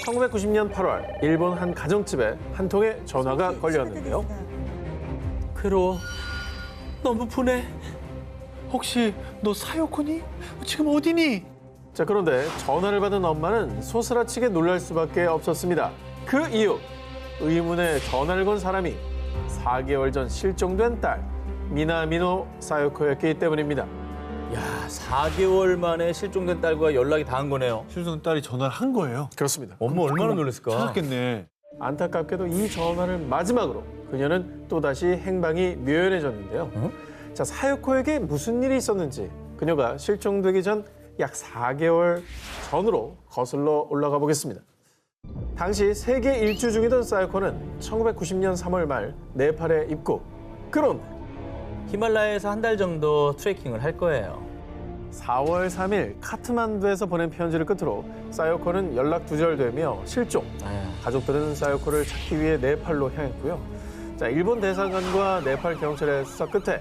1990년 8월 일본 한 가정집에 한 통의 전화가 걸려왔는데요. 괴로워. 너무 분해. 혹시 너 사요코니? 지금 어디니? 자, 그런데 전화를 받은 엄마는 소스라치게 놀랄 수밖에 없었습니다. 그 이유, 의문의 전화를 건 사람이 4개월 전 실종된 딸 미나미노 사요코였기 때문입니다. 야, 4개월 만에 실종된 딸과 연락이 닿은 거네요. 실종 딸이 전화를 한 거예요. 그렇습니다. 엄마 얼마나 놀랐을까? 찾았겠네. 안타깝게도 이 전화를 마지막으로 그녀는 또다시 행방이 묘연해졌는데요. 자, 사요코에게 무슨 일이 있었는지 그녀가 실종되기 전 약 4개월 전으로 거슬러 올라가 보겠습니다. 당시 세계 일주 중이던 사요코는 1990년 3월 말 네팔에 입국. 그런데 히말라야에서 한 달 정도 트레킹을 할 거예요. 4월 3일 카트만두에서 보낸 편지를 끝으로 사요코는 연락 두절되며 실종. 가족들은 사요코를 찾기 위해 네팔로 향했고요. 자, 일본 대사관과 네팔 경찰의 수사 끝에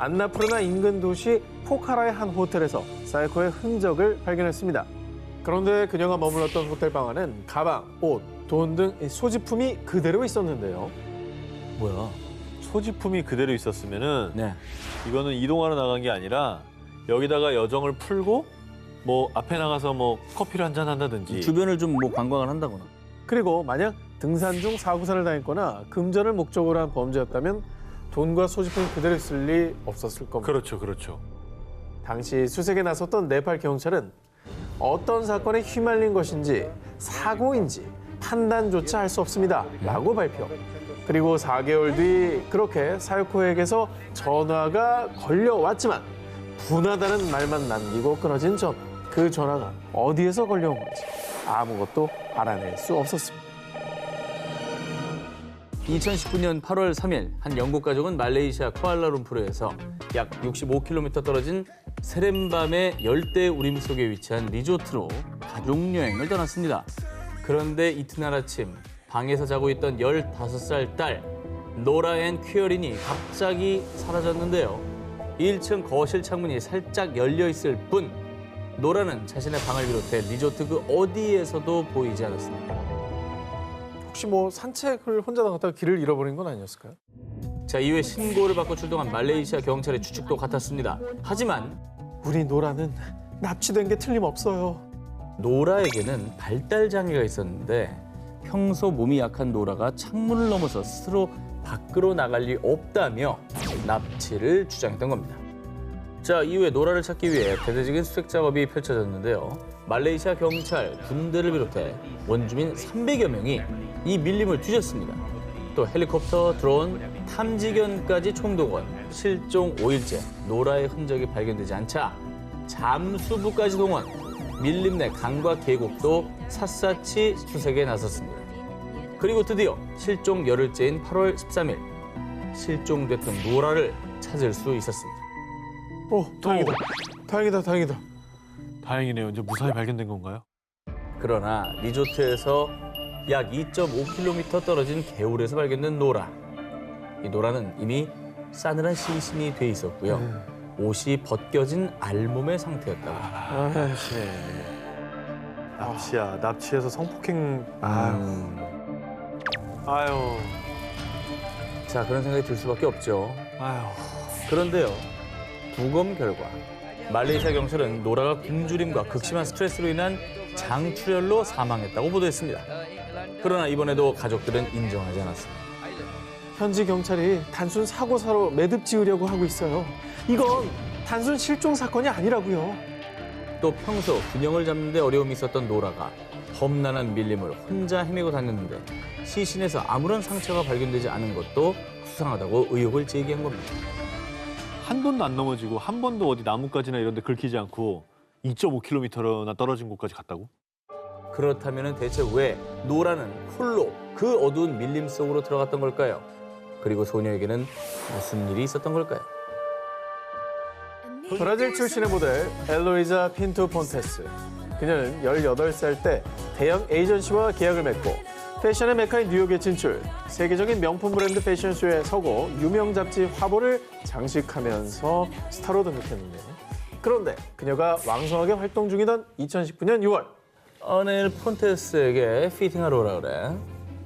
안나푸르나 인근 도시 포카라의 한 호텔에서 사요코의 흔적을 발견했습니다. 그런데 그녀가 머물렀던 호텔 방 안엔 가방, 옷, 돈 등 소지품이 그대로 있었는데요. 뭐야? 소지품이 그대로 있었으면은 네. 이거는 이동하러 나간 게 아니라 여기다가 여정을 풀고 뭐 앞에 나가서 뭐 커피를 한잔 한다든지. 주변을 좀 뭐 관광을 한다거나. 그리고 만약 등산 중 사고사를 당했거나 금전을 목적으로 한 범죄였다면 돈과 소지품이 그대로 있을 리 없었을 겁니다. 그렇죠, 그렇죠. 당시 수색에 나섰던 네팔 경찰은 어떤 사건에 휘말린 것인지 사고인지 판단조차 할 수 없습니다. 라고 발표. 그리고 4개월 뒤 그렇게 사요코에게서 전화가 걸려왔지만 분하다는 말만 남기고 끊어진 전화. 그 전화가 어디에서 걸려온 건지 아무것도 알아낼 수 없었습니다. 2019년 8월 3일 한 영국 가족은 말레이시아 쿠알라룸푸르에서 약 65km 떨어진 세렘밤의 열대 우림 속에 위치한 리조트로 가족여행을 떠났습니다. 그런데 이튿날 아침 방에서 자고 있던 15살 딸 노라 앤 퀴어린이 갑자기 사라졌는데요. 1층 거실 창문이 살짝 열려 있을 뿐 노라는 자신의 방을 비롯해 리조트 그 어디에서도 보이지 않았습니다. 혹시 뭐 산책을 혼자 나갔다가 길을 잃어버린 건 아니었을까요? 자, 이후에 신고를 받고 출동한 말레이시아 경찰의 추측도 같았습니다. 하지만 우리 노라는 납치된 게 틀림없어요. 노라에게는 발달 장애가 있었는데 평소 몸이 약한 노라가 창문을 넘어서 스스로 밖으로 나갈 리 없다며 납치를 주장했던 겁니다. 자, 이후에 노라를 찾기 위해 대대적인 수색 작업이 펼쳐졌는데요. 말레이시아 경찰, 군대를 비롯해 원주민 300여 명이 이 밀림을 뒤졌습니다. 또 헬리콥터, 드론, 탐지견까지 총동원. 실종 5일째 노라의 흔적이 발견되지 않자 잠수부까지 동원. 밀림 내 강과 계곡도 샅샅이 수색에 나섰습니다. 그리고 드디어 실종 열흘째인 8월 13일 실종됐던 노라를 찾을 수 있었습니다. 다행이다. 다행이다, 다행이다. 다행이네요. 이제 무사히 발견된 건가요? 그러나 리조트에서 약 2.5km 떨어진 개울에서 발견된 노라. 이 노라는 이미 싸늘한 시신이 돼 있었고요. 옷이 벗겨진 알몸의 상태였다고. 납치야. 납치해서 성폭행. 아유. 자, 그런 생각이 들 수밖에 없죠. 아유. 그런데요, 부검 결과 말레이시아 경찰은 노라가 굶주림과 극심한 스트레스로 인한 장출혈로 사망했다고 보도했습니다. 그러나 이번에도 가족들은 인정하지 않았습니다. 현지 경찰이 단순 사고사로 매듭 지으려고 하고 있어요. 이건 단순 실종 사건이 아니라고요. 또 평소 균형을 잡는 데 어려움이 있었던 노라가 험난한 밀림을 혼자 헤매고 다녔는데 시신에서 아무런 상처가 발견되지 않은 것도 수상하다고 의혹을 제기한 겁니다. 한 번도 안 넘어지고 한 번도 어디 나뭇가지나 이런 데 긁히지 않고 2.5km나 떨어진 곳까지 갔다고? 그렇다면 대체 왜 노라는 홀로 그 어두운 밀림 속으로 들어갔던 걸까요? 그리고 소녀에게는 무슨 일이 있었던 걸까요? 브라질 출신의 모델 엘로이자 핀투 폰테스. 그녀는 18살 때 대형 에이전시와 계약을 맺고 패션의 메카인 뉴욕에 진출, 세계적인 명품 브랜드 패션쇼에 서고 유명 잡지 화보를 장식하면서 스타로 등극했는데요. 그런데 그녀가 왕성하게 활동 중이던 2019년 6월 내일 폰테스에게 피팅하러 오라 그래.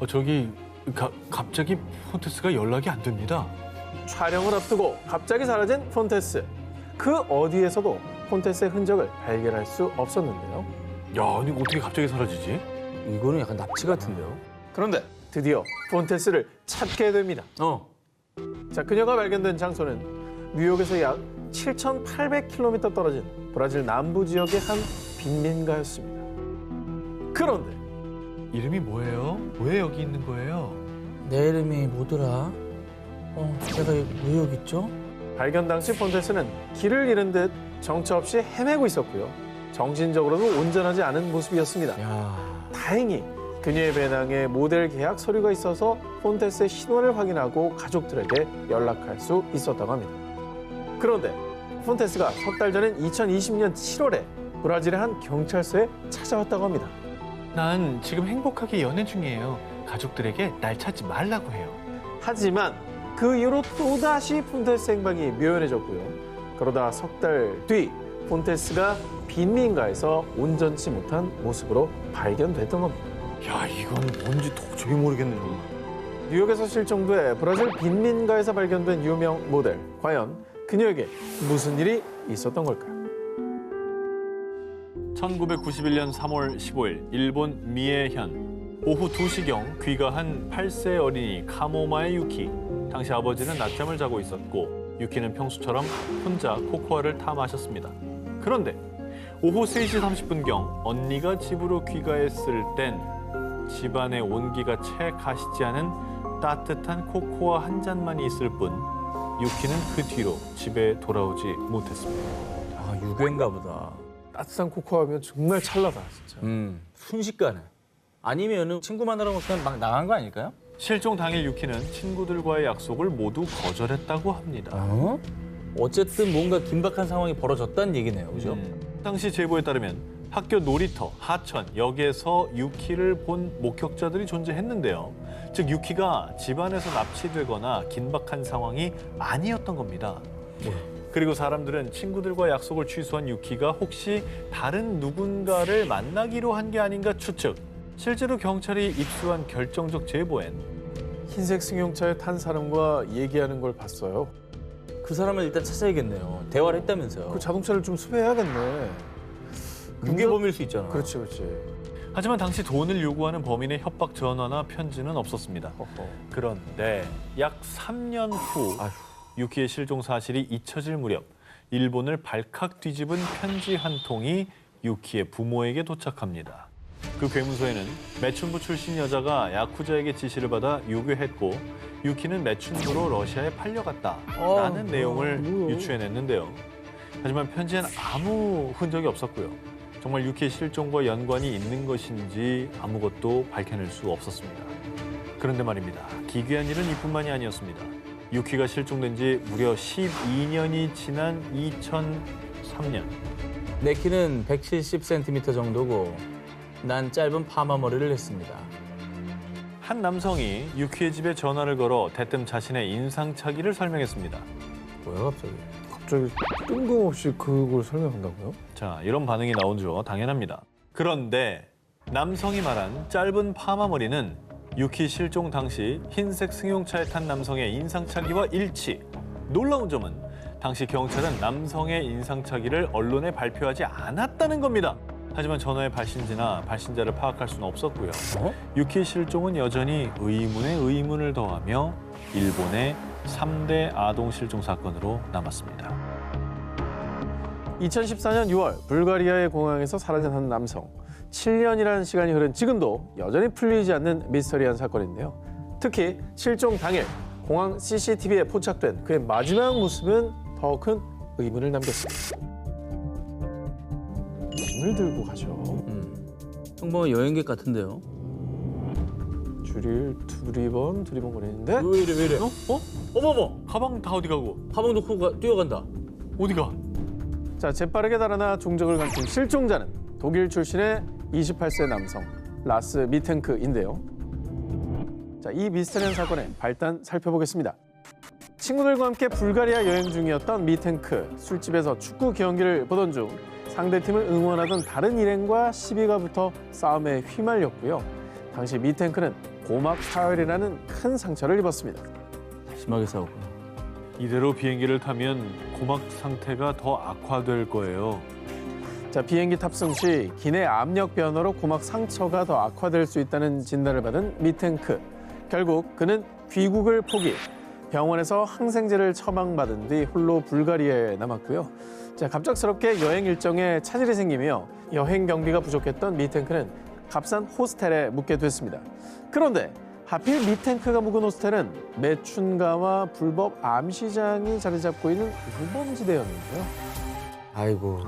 저기 갑자기 폰테스가 연락이 안 됩니다. 촬영을 앞두고 갑자기 사라진 폰테스. 그 어디에서도 폰테스의 흔적을 발견할 수 없었는데요. 야, 아니 어떻게 갑자기 사라지지? 이거는 약간 납치 같은데요? 그런데 드디어 폰테스를 찾게 됩니다. 자, 그녀가 발견된 장소는 뉴욕에서 약 7,800km 떨어진 브라질 남부 지역의 한 빈민가였습니다. 그런데 이름이 뭐예요? 왜 여기 있는 거예요? 내 이름이 뭐더라? 내가 왜 여기 있죠? 발견 당시 폰테스는 길을 잃은 듯 정처 없이 헤매고 있었고요. 정신적으로도 온전하지 않은 모습이었습니다. 야, 다행히 그녀의 배낭에 모델 계약 서류가 있어서 폰테스의 신원을 확인하고 가족들에게 연락할 수 있었다고 합니다. 그런데 폰테스가 석 달 전인 2020년 7월에 브라질의 한 경찰서에 찾아왔다고 합니다. 난 지금 행복하게 연애 중이에요. 가족들에게 날 찾지 말라고 해요. 하지만 그 이후로 또다시 폰테스 행방이 묘연해졌고요. 그러다 석 달 뒤 폰테스가 빈민가에서 온전치 못한 모습으로 발견됐던 겁니다. 야, 이건 뭔지 도저히 모르겠네 정말. 뉴욕에서 실종돼 브라질 빈민가에서 발견된 유명 모델. 과연 그녀에게 무슨 일이 있었던 걸까요? 1991년 3월 15일 일본 미에현 오후 2시경 귀가한 8세 어린이 카모마의 유키. 당시 아버지는 낮잠을 자고 있었고 유키는 평소처럼 혼자 코코아를 타 마셨습니다. 그런데 오후 3시 30분경 언니가 집으로 귀가했을 땐 집안의 온기가 채 가시지 않은 따뜻한 코코아 한 잔만이 있을 뿐 유키는 그 뒤로 집에 돌아오지 못했습니다. 아, 유괴인가 보다. 따뜻한 코코아면 정말 찰나다, 진짜. 순식간에. 아니면은 친구 만나러 그냥 막 나간 거 아닐까요? 실종 당일 유키는 친구들과의 약속을 모두 거절했다고 합니다. 어쨌든 뭔가 긴박한 상황이 벌어졌다는 얘기네요, 그죠? 당시 제보에 따르면 학교 놀이터, 하천, 역에서 유키를 본 목격자들이 존재했는데요. 즉 유키가 집안에서 납치되거나 긴박한 상황이 아니었던 겁니다. 그리고 사람들은 친구들과 약속을 취소한 유키가 혹시 다른 누군가를 만나기로 한 게 아닌가 추측. 실제로 경찰이 입수한 결정적 제보엔 흰색 승용차에 탄 사람과 얘기하는 걸 봤어요. 그 사람을 일단 찾아야겠네요. 대화를 했다면서요. 그 자동차를 좀 수배해야겠네. 그게 범일 수 있잖아. 그렇지, 그렇지. 하지만 당시 돈을 요구하는 범인의 협박 전화나 편지는 없었습니다. 그런데 약 3년 후 유키의 실종 사실이 잊혀질 무렵 일본을 발칵 뒤집은 편지 한 통이 유키의 부모에게 도착합니다. 그 괴문서에는 매춘부 출신 여자가 야쿠자에게 지시를 받아 유괴했고 유키는 매춘부로 러시아에 팔려갔다라는 내용을 유추해냈는데요. 하지만 편지엔 아무 흔적이 없었고요. 정말 유키의 실종과 연관이 있는 것인지 아무것도 밝혀낼 수 없었습니다. 그런데 말입니다. 기괴한 일은 이뿐만이 아니었습니다. 유키가 실종된 지 무려 12년이 지난 2003년. 내 키는 170cm 정도고 난 짧은 파마 머리를 했습니다. 한 남성이 유키의 집에 전화를 걸어 대뜸 자신의 인상착의를 설명했습니다. 뭐야 갑자기? 갑자기 뜬금없이 그걸 설명한다고요? 자, 이런 반응이 나오죠. 당연합니다. 그런데 남성이 말한 짧은 파마 머리는 유키 실종 당시 흰색 승용차에 탄 남성의 인상착의와 일치. 놀라운 점은 당시 경찰은 남성의 인상착의를 언론에 발표하지 않았다는 겁니다. 하지만 전화의 발신지나 발신자를 파악할 수는 없었고요. 유키 실종은 여전히 의문에 의문을 더하며 일본의 3대 아동 실종 사건으로 남았습니다. 2014년 6월 불가리아의 공항에서 사라진 한 남성. 7년이라는 시간이 흐른 지금도 여전히 풀리지 않는 미스터리한 사건인데요. 특히 실종 당일 공항 CCTV에 포착된 그의 마지막 모습은 더 큰 의문을 남겼습니다. 돈을 들고 가죠. 평범한 여행객 같은데요? 줄을 두리번 거리는데 왜 이래? 어머머! 가방 다 어디 가고? 가방 놓고 뛰어간다. 어디 가? 자, 재빠르게 달아나 종적을 감춘 실종자는 독일 출신의 28세 남성 라스 미텐크인데요. 자, 이 미스터리한 사건의 발단 살펴보겠습니다. 친구들과 함께 불가리아 여행 중이었던 미텐크. 술집에서 축구 경기를 보던 중 상대팀을 응원하던 다른 일행과 시비가 붙어 싸움에 휘말렸고요. 당시 미 탱크는 고막 파열이라는 큰 상처를 입었습니다. 심하게 싸웠구나. 이대로 비행기를 타면 고막 상태가 더 악화될 거예요. 자, 비행기 탑승 시 기내 압력 변화로 고막 상처가 더 악화될 수 있다는 진단을 받은 미 탱크. 결국 그는 귀국을 포기. 병원에서 항생제를 처방받은 뒤 홀로 불가리아에 남았고요. 자, 갑작스럽게 여행 일정에 차질이 생기며 여행 경비가 부족했던 미 탱크는 값싼 호스텔에 묵게 됐습니다. 그런데 하필 미 탱크가 묵은 호스텔은 매춘가와 불법 암시장이 자리 잡고 있는 우범지대였는데요. 아이고.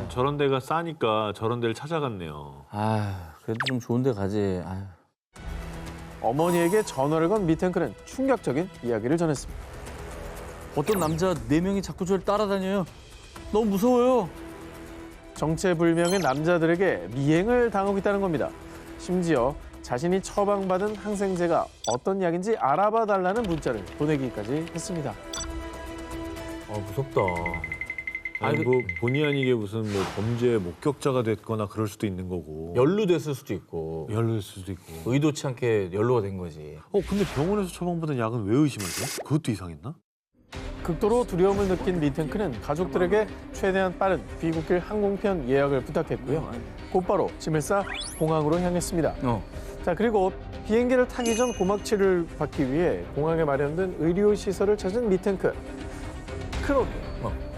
저런 데가 싸니까 저런 데를 찾아갔네요. 그래도 좀 좋은 데 가지. 어머니에게 전화를 건 미 탱크는 충격적인 이야기를 전했습니다. 어떤 남자 4명이 자꾸 저를 따라다녀요. 너무 무서워요. 정체불명의 남자들에게 미행을 당하고 있다는 겁니다. 심지어 자신이 처방받은 항생제가 어떤 약인지 알아봐 달라는 문자를 보내기까지 했습니다. 무섭다. 아니 뭐 본의 아니게 무슨 뭐 범죄 목격자가 됐거나 그럴 수도 있는 거고. 연루됐을 수도 있고 연루될 수도 있고. 의도치 않게 연루가 된 거지. 근데 병원에서 처방받은 약은 왜 의심하지? 그것도 이상했나? 극도로 두려움을 느낀 미 탱크는 가족들에게 최대한 빠른 귀국길 항공편 예약을 부탁했고요. 곧바로 짐을 싸 공항으로 향했습니다. 자, 그리고 비행기를 타기 전 고막 치료를 받기 위해 공항에 마련된 의료시설을 찾은 미 탱크. 그런데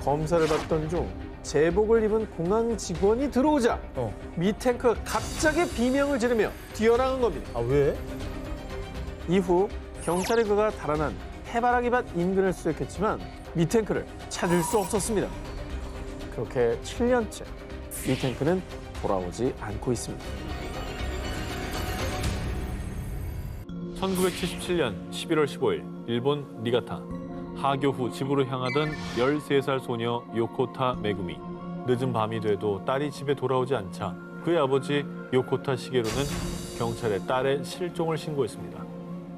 검사를 받던 중 제복을 입은 공항 직원이 들어오자 미 탱크가 갑자기 비명을 지르며 뛰어나간 겁니다. 왜? 이후 경찰이 그가 달아난 해바라기 밭 인근을 수색했지만 미 탱크를 찾을 수 없었습니다. 그렇게 7년째 미 탱크는 돌아오지 않고 있습니다. 1977년 11월 15일 일본 니가타. 하교 후 집으로 향하던 13살 소녀 요코타 메구미. 늦은 밤이 돼도 딸이 집에 돌아오지 않자 그의 아버지 요코타 시게루는 경찰에 딸의 실종을 신고했습니다.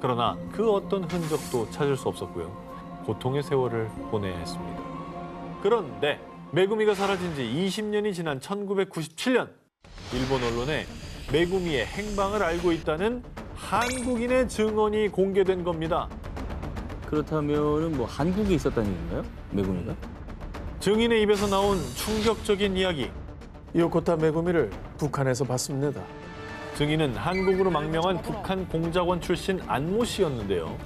그러나 그 어떤 흔적도 찾을 수 없었고요. 고통의 세월을 보내야 했습니다. 그런데 메구미가 사라진 지 20년이 지난 1997년 일본 언론에 메구미의 행방을 알고 있다는 한국인의 증언이 공개된 겁니다. 그렇다면은 뭐 한국에 있었다는 얘기인가요? 메구미가? 증인의 입에서 나온 충격적인 이야기. 요코타 메구미를 북한에서 봤습니다. 증인은 한국으로 망명한 북한 공작원 출신 안모 씨였는데요.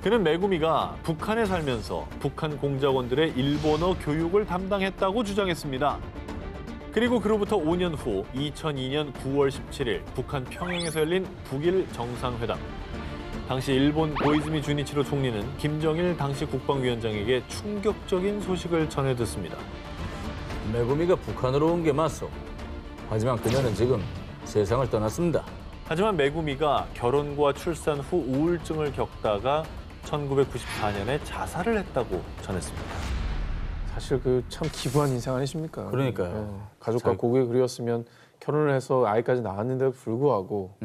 그는 메구미가 북한에 살면서 북한 공작원들의 일본어 교육을 담당했다고 주장했습니다. 그리고 그로부터 5년 후 2002년 9월 17일 북한 평양에서 열린 북일 정상회담. 당시 일본 고이즈미 주니치로 총리는 김정일 당시 국방위원장에게 충격적인 소식을 전해 듣습니다. 메구미가 북한으로 온 게 맞소. 하지만 그녀는 지금 세상을 떠났습니다. 하지만 메구미가 결혼과 출산 후 우울증을 겪다가 1994년에 자살을 했다고 전했습니다. 사실 그 참 기부한 인생 아니십니까? 그러니까요. 가족과 고국에 그리웠으면 결혼을 해서 아이까지 낳았는데도 불구하고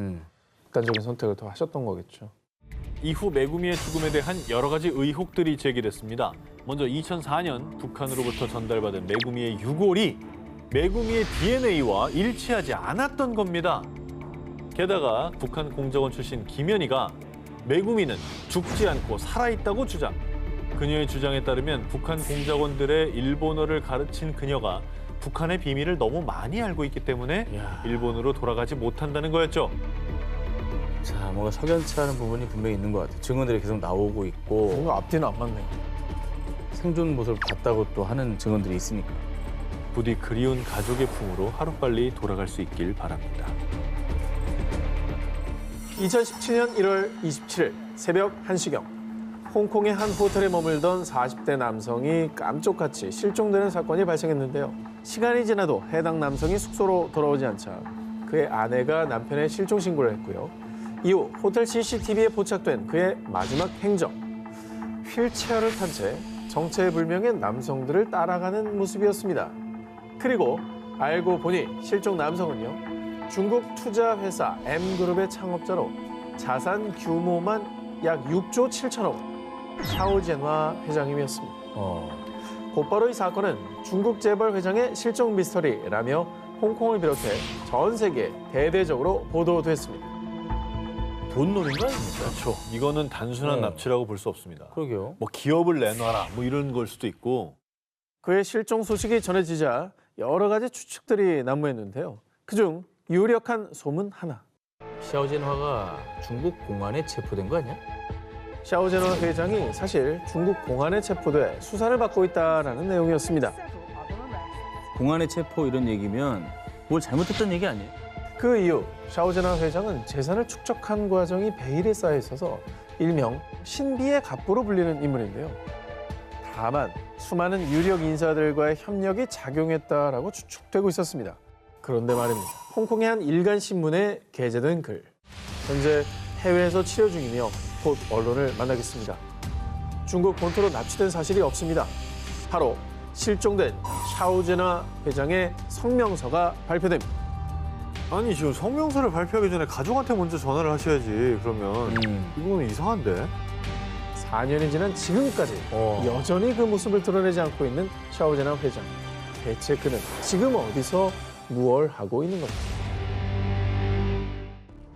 극단적인 선택을 더 하셨던 거겠죠. 이후 메구미의 죽음에 대한 여러 가지 의혹들이 제기됐습니다. 먼저 2004년 북한으로부터 전달받은 메구미의 유골이 메구미의 DNA와 일치하지 않았던 겁니다. 게다가 북한 공작원 출신 김연희가 메구미는 죽지 않고 살아있다고 주장. 그녀의 주장에 따르면 북한 공작원들의 일본어를 가르친 그녀가 북한의 비밀을 너무 많이 알고 있기 때문에 일본으로 돌아가지 못한다는 거였죠. 자, 뭔가 석연치 않은 부분이 분명히 있는 것 같아요. 증언들이 계속 나오고 있고 뭔가 앞뒤는 안 맞네요. 생존 모습을 봤다고 또 하는 증언들이 있으니까. 부디 그리운 가족의 품으로 하루빨리 돌아갈 수 있길 바랍니다. 2017년 1월 27일 새벽 1시경 홍콩의 한 호텔에 머물던 40대 남성이 깜짝같이 실종되는 사건이 발생했는데요. 시간이 지나도 해당 남성이 숙소로 돌아오지 않자 그의 아내가 남편의 실종 신고를 했고요. 이후 호텔 CCTV에 포착된 그의 마지막 행적. 휠체어를 탄 채 정체불명의 남성들을 따라가는 모습이었습니다. 그리고 알고 보니 실종 남성은요. 중국 투자회사 M그룹의 창업자로 자산 규모만 약 6조 7천억 원 샤오젠화 회장님이었습니다. 곧바로 이 사건은 중국 재벌 회장의 실종 미스터리라며 홍콩을 비롯해 전 세계에 대대적으로 보도됐습니다. 돈놀이인 거 아닙니까? 그렇죠. 이거는 단순한 네. 납치라고 볼 수 없습니다. 그러게요. 뭐 기업을 내놔라 뭐 이런 걸 수도 있고. 그의 실종 소식이 전해지자 여러 가지 추측들이 난무했는데요. 그중 유력한 소문 하나. 샤오젠화가 중국 공안에 체포된 거 아니야? 샤오젠화 회장이 사실 중국 공안에 체포돼 수사를 받고 있다는 내용이었습니다. 공안에 체포 이런 얘기면 뭘 잘못했던 얘기 아니에요? 그 이후 샤오젠화 회장은 재산을 축적한 과정이 베일에 쌓여 있어서 일명 신비의 갑부로 불리는 인물인데요. 다만 수많은 유력 인사들과의 협력이 작용했다라고 추측되고 있었습니다. 그런데 말입니다. 홍콩의 한 일간 신문에 게재된 글. 현재 해외에서 치료 중이며 곧 언론을 만나겠습니다. 중국 본토로 납치된 사실이 없습니다. 바로 실종된 샤오젠화 회장의 성명서가 발표됩니다. 아니 지금 성명서를 발표하기 전에 가족한테 먼저 전화를 하셔야지. 그러면 이거는 이상한데. 4년이 지난 지금까지 여전히 그 모습을 드러내지 않고 있는 샤오젠화 회장. 대체 그는 지금 어디서 무얼 하고 있는 겁니까?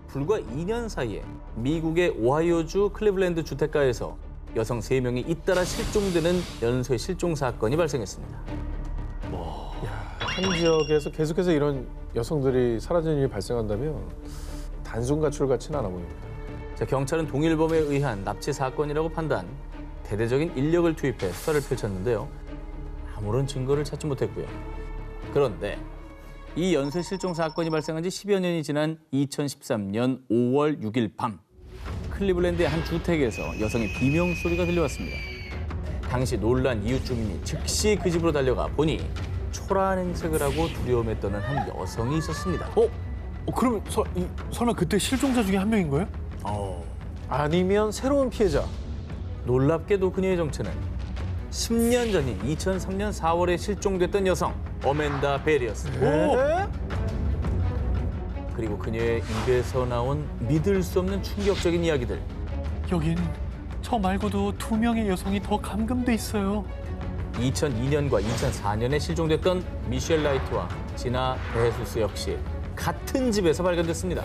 불과 2년 사이에 미국의 오하이오주 클리블랜드 주택가에서 여성 3명이 잇따라 실종되는 연쇄 실종 사건이 발생했습니다. 한 지역에서 계속해서 이런 여성들이 사라지는 일이 발생한다면 단순 가출 같지는 않아 보입니다. 자, 경찰은 동일범에 의한 납치 사건이라고 판단, 대대적인 인력을 투입해 수사를 펼쳤는데요. 아무런 증거를 찾지 못했고요. 그런데 이 연쇄 실종 사건이 발생한 지 10여 년이 지난 2013년 5월 6일 밤 클리블랜드의 한 주택에서 여성의 비명 소리가 들려왔습니다. 당시 놀란 이웃 주민이 즉시 그 집으로 달려가 보니 초라한 행색을 하고 두려움에 떠는 한 여성이 있었습니다. 그러면 설마 그때 실종자 중에 한 명인 거예요? 아니면 새로운 피해자. 놀랍게도 그녀의 정체는 10년 전인 2003년 4월에 실종됐던 여성 어멘다 벨이었습니다. 그리고 그녀의 입에서 나온 믿을 수 없는 충격적인 이야기들. 여긴 저 말고도 2명의 여성이 더 감금돼 있어요. 2002년과 2004년에 실종됐던 미셸 라이트와 지나 베헤수스 역시 같은 집에서 발견됐습니다.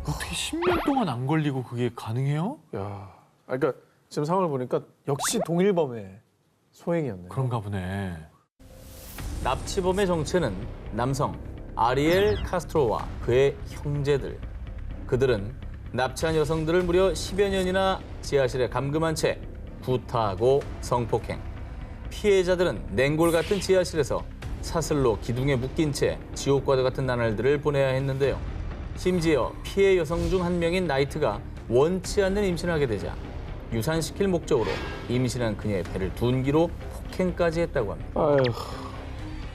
어떻게 10년 동안 안 걸리고 그게 가능해요? 야, 그러니까 지금 상황을 보니까 역시 동일범의 소행이었네요. 그런가 보네. 납치범의 정체는 남성 아리엘 카스트로와 그의 형제들. 그들은 납치한 여성들을 무려 10여 년이나 지하실에 감금한 채 구타하고 성폭행. 피해자들은 냉골 같은 지하실에서 사슬로 기둥에 묶인 채 지옥과도 같은 나날들을 보내야 했는데요. 심지어 피해 여성 중 한 명인 나이트가 원치 않는 임신을 하게 되자 유산시킬 목적으로 임신한 그녀의 배를 둔기로 폭행까지 했다고 합니다. 아휴,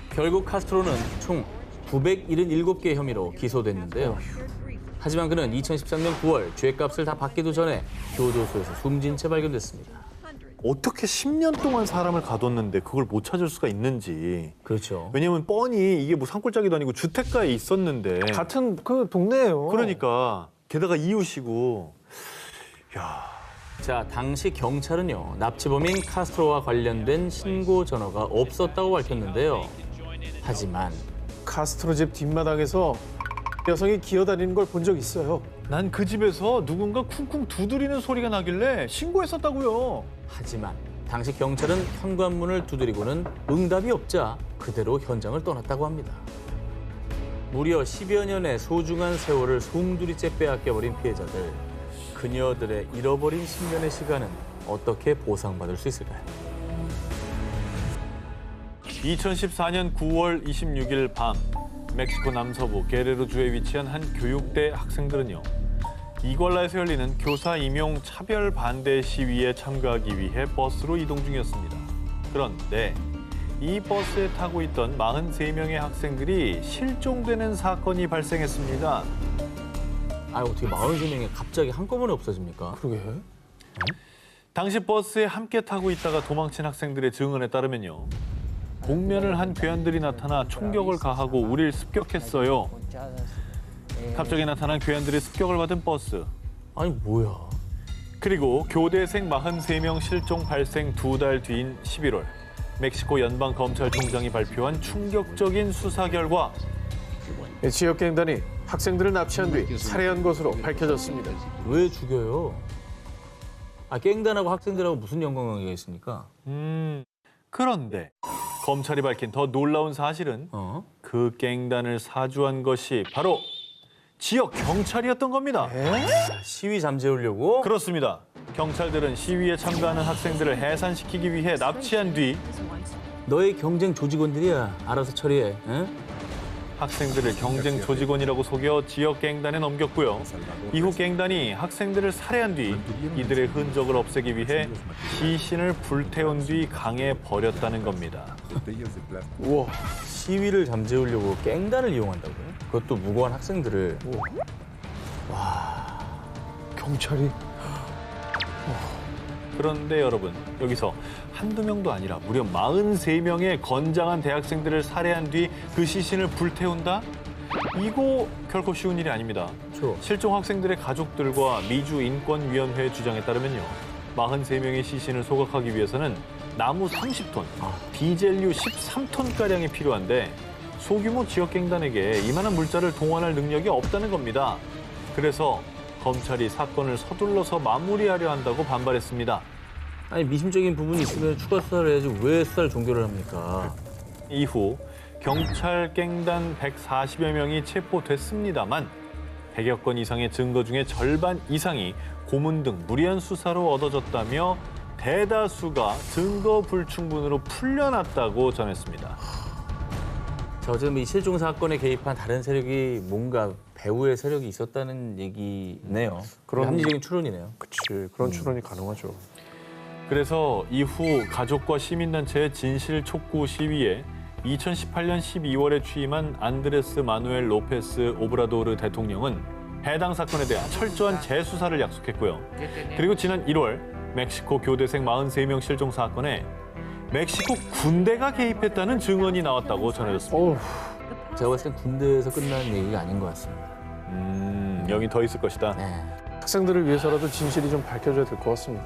결국 카스트로는 총 977개 혐의로 기소됐는데요. 하지만 그는 2013년 9월 죄값을 다 받기도 전에 교도소에서 숨진 채 발견됐습니다. 어떻게 10년 동안 사람을 가뒀는데 그걸 못 찾을 수가 있는지. 그렇죠. 왜냐면 뻔히 이게 뭐 산골짜기도 아니고 주택가에 있었는데. 같은 그 동네예요. 그러니까 게다가 이웃이고. 야. 자, 당시 경찰은요, 납치범인 카스트로와 관련된 신고 전화가 없었다고 밝혔는데요. 하지만 카스트로 집 뒷마당에서 여성이 기어다니는 걸 본 적 있어요. 난 그 집에서 누군가 쿵쿵 두드리는 소리가 나길래 신고했었다고요. 하지만 당시 경찰은 현관문을 두드리고는 응답이 없자 그대로 현장을 떠났다고 합니다. 무려 10여 년의 소중한 세월을 송두리째 빼앗겨버린 피해자들. 그녀들의 잃어버린 10년의 시간은 어떻게 보상받을 수 있을까요? 2014년 9월 26일 밤 멕시코 남서부 게레로주에 위치한 한 교육대 학생들은요. 이괄라에서 열리는 교사 임용 차별 반대 시위에 참가하기 위해 버스로 이동 중이었습니다. 그런데 이 버스에 타고 있던 43명의 학생들이 실종되는 사건이 발생했습니다. 아, 어떻게 43명이 갑자기 한꺼번에 없어집니까? 그러게. 당시 버스에 함께 타고 있다가 도망친 학생들의 증언에 따르면요. 복면을 한 괴한들이 나타나 총격을 가하고 우리를 습격했어요. 갑자기 나타난 괴한들의 습격을 받은 버스. 아니, 뭐야. 그리고 교대생 43명 실종 발생 2달 뒤인 11월 멕시코 연방검찰총장이 발표한 충격적인 수사 결과 지역갱단이 학생들을 납치한 뒤 살해한 것으로 밝혀졌습니다. 왜 죽여요? 갱단하고 학생들하고 무슨 연관관계가 있습니까? 그런데 검찰이 밝힌 더 놀라운 사실은 그 갱단을 사주한 것이 바로 지역 경찰이었던 겁니다. 시위 잠재우려고? 그렇습니다. 경찰들은 시위에 참가하는 학생들을 해산시키기 위해 납치한 뒤 너의 경쟁 조직원들이야. 알아서 처리해. 에? 학생들을 경쟁 조직원이라고 속여 지역 갱단에 넘겼고요. 이후 갱단이 학생들을 살해한 뒤 이들의 흔적을 없애기 위해 시신을 불태운 뒤 강에 버렸다는 겁니다. 우와, 시위를 잠재우려고 갱단을 이용한다고요? 그것도 무고한 학생들을. 경찰이 그런데 여러분, 여기서 한두 명도 아니라 무려 43명의 건장한 대학생들을 살해한 뒤 그 시신을 불태운다? 이거 결코 쉬운 일이 아닙니다. 그렇죠. 실종 학생들의 가족들과 미주인권위원회의 주장에 따르면요. 43명의 시신을 소각하기 위해서는 나무 30톤, 디젤류 13톤가량이 필요한데 소규모 지역갱단에게 이만한 물자를 동원할 능력이 없다는 겁니다. 그래서 검찰이 사건을 서둘러서 마무리하려 한다고 반발했습니다. 아니 미심적인 부분이 있으면 추가 수사를 해야지 왜 수사를 종결을 합니까? 이후 경찰 갱단 140여 명이 체포됐습니다만 100여 건 이상의 증거 중에 절반 이상이 고문 등 무리한 수사로 얻어졌다며 대다수가 증거 불충분으로 풀려났다고 전했습니다. 자, 어쨌든 이 실종 사건에 개입한 다른 세력이 뭔가 배후의 세력이 있었다는 얘기네요. 그런- 합리적인 추론이네요. 그치, 그런 추론이 가능하죠. 그래서 이후 가족과 시민단체의 진실 촉구 시위에 2018년 12월에 취임한 안드레스 마누엘 로페스 오브라도르 대통령은 해당 사건에 대한 철저한 재수사를 약속했고요. 그리고 지난 1월 멕시코 교대생 43명 실종 사건에 멕시코 군대가 개입했다는 증언이 나왔다고 전해졌습니다. 어우, 제가 봤을 땐 군대에서 끝난 얘기가 아닌 것 같습니다. 여기 더 있을 것이다. 네. 학생들을 위해서라도 진실이 좀 밝혀져야 될 것 같습니다.